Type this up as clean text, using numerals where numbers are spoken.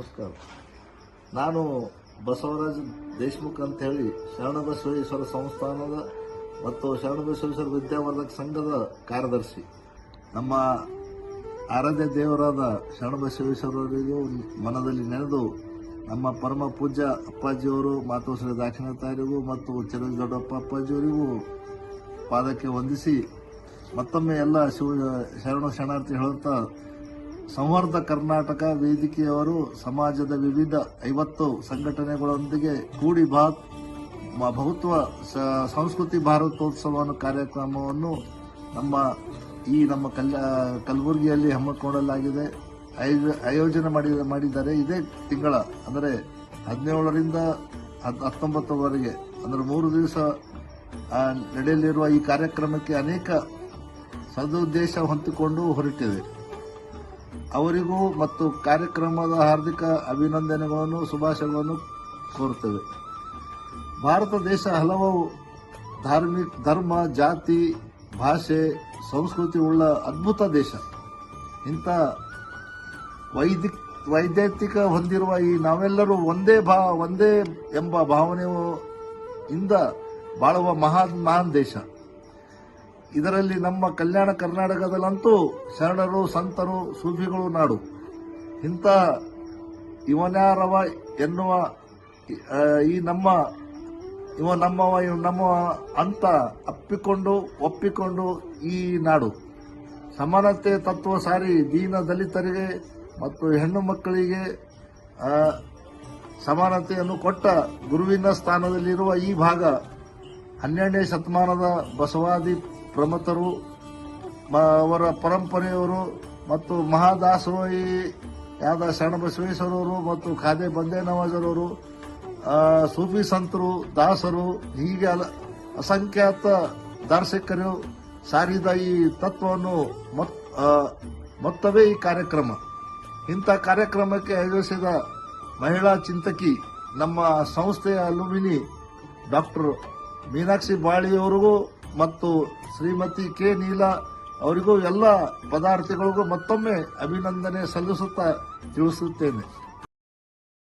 ನಮಸ್ಕಾರ. ನಾನು ಬಸವರಾಜ್ ದೇಶಮುಖ್ ಅಂತ ಹೇಳಿ ಶರಣಬಸವೇಶ್ವರ ಸಂಸ್ಥಾನದ ಮತ್ತು ಶರಣಬಸವೇಶ್ವರ ವಿದ್ಯಾವರ್ಧಕ ಸಂಘದ ಕಾರ್ಯದರ್ಶಿ. ನಮ್ಮ ಆರಾಧ್ಯ ದೇವರಾದ ಶರಣಬಸವೇಶ್ವರರಿಗೂ ಮನದಲ್ಲಿ ನೆನೆದು ನಮ್ಮ ಪರಮ ಪೂಜ್ಯ ಅಪ್ಪಾಜಿಯವರು ಮಾತೋಶ್ರೀ ದಾಕ್ಷಿಣಾಚಾರ್ಯರಿಗೂ ಮತ್ತು ಚಿರದೊಡ್ಡಪ್ಪ ಅಪ್ಪಾಜಿಯವರಿಗೂ ಪಾದಕ್ಕೆ ವಂದಿಸಿ ಮತ್ತೊಮ್ಮೆ ಎಲ್ಲ ಶರಣಾರ್ಥಿ ಹೇಳುತ್ತಾ, ಸಂವರ್ಧ ಕರ್ನಾಟಕ ವೇದಿಕೆಯವರು ಸಮಾಜದ ವಿವಿಧ 50 ಸಂಘಟನೆಗಳೊಂದಿಗೆ ಕೂಡಿ ಬಹುತ್ವ ಸಂಸ್ಕೃತಿ ಭಾರತೋತ್ಸವ ಕಾರ್ಯಕ್ರಮವನ್ನು ನಮ್ಮ ಕಲಬುರಗಿಯಲ್ಲಿ ಹಮ್ಮಿಕೊಳ್ಳಲಾಗಿದೆ. ಆಯೋಜನೆ ಮಾಡಿದ್ದಾರೆ. ಇದೇ ತಿಂಗಳ ಅಂದರೆ 17ರಿಂದ 19ವರೆಗೆ ಅಂದರೆ 3 ದಿವಸ ನಡೆಯಲಿರುವ ಈ ಕಾರ್ಯಕ್ರಮಕ್ಕೆ ಅನೇಕ ಸದುದ್ದೇಶ ಹೊಂದಿಕೊಂಡು ಹೊರಟಿದೆ. ಅವರಿಗೂ ಮತ್ತು ಕಾರ್ಯಕ್ರಮದ ಹಾರ್ದಿಕ ಅಭಿನಂದನೆಗಳನ್ನು ಶುಭಾಶಯಗಳನ್ನು ಕೋರುತ್ತೇವೆ. ಭಾರತ ದೇಶ ಹಲವು ಧರ್ಮ, ಜಾತಿ, ಭಾಷೆ, ಸಂಸ್ಕೃತಿ ಉಳ್ಳ ಅದ್ಭುತ ದೇಶ. ಇಂಥ ವೈದ್ಯತಿಕ ಹೊಂದಿರುವ ಈ ನಾವೆಲ್ಲರೂ ಒಂದೇ ಎಂಬ ಭಾವನೆಯಿಂದ ಬಾಳುವ ಮಹಾನ್ ದೇಶ. ಇದರಲ್ಲಿ ನಮ್ಮ ಕಲ್ಯಾಣ ಕರ್ನಾಟಕದಲ್ಲಂತೂ ಶರಣರು, ಸಂತರು, ಸೂಫಿಗಳು ನಾಡು. ಇಂಥ ಇವನ್ಯಾರವ ಎನ್ನುವ ನಮ್ಮವ ಅಂತ ಒಪ್ಪಿಕೊಂಡು ಈ ನಾಡು ಸಮಾನತೆ ತತ್ವ ಸಾರಿ ದೀನ ದಲಿತರಿಗೆ ಮತ್ತು ಹೆಣ್ಣು ಮಕ್ಕಳಿಗೆ ಸಮಾನತೆಯನ್ನು ಕೊಟ್ಟ ಗುರುವಿನ ಸ್ಥಾನದಲ್ಲಿರುವ ಈ ಭಾಗ 12ನೇ ಶತಮಾನದ ಬಸವಾದಿ ಪ್ರಮಥರು, ಅವರ ಪರಂಪರೆಯವರು ಮತ್ತು ಮಹಾದಾಸೋಹಿಯಾದ ಶರಣಬಸವೇಶ್ವರರು ಮತ್ತು ಖಾದೆ ಬಂದೇನವಾಜರವರು, ಸೂಫಿ ಸಂತರು, ದಾಸರು, ಹೀಗೆ ಅಸಂಖ್ಯಾತ ದಾರ್ಶನಿಕರು ಸಾರಿದ ಈ ತತ್ವವನ್ನು ಮೊತ್ತವೇ ಈ ಕಾರ್ಯಕ್ರಮ. ಇಂಥ ಕಾರ್ಯಕ್ರಮಕ್ಕೆ ಆಯೋಜಿಸಿದ ಮಹಿಳಾ ಚಿಂತಕಿ ನಮ್ಮ ಸಂಸ್ಥೆಯ ಅಲುಮಿನಿ ಡಾಕ್ಟರ್ ಮೀನಾಕ್ಷಿ ಬಾಳಿಯವರಿಗೂ ಮತ್ತು ಶ್ರೀಮತಿ ಕೆ ನೀಲಾ ಅವರಿಗೂ ಎಲ್ಲ ಪದಾರ್ಥಿಗಳಿಗೂ ಮತ್ತೊಮ್ಮೆ ಅಭಿನಂದನೆ ಸಲ್ಲಿಸುತ್ತಾ ತಿಳಿಸುತ್ತೇನೆ.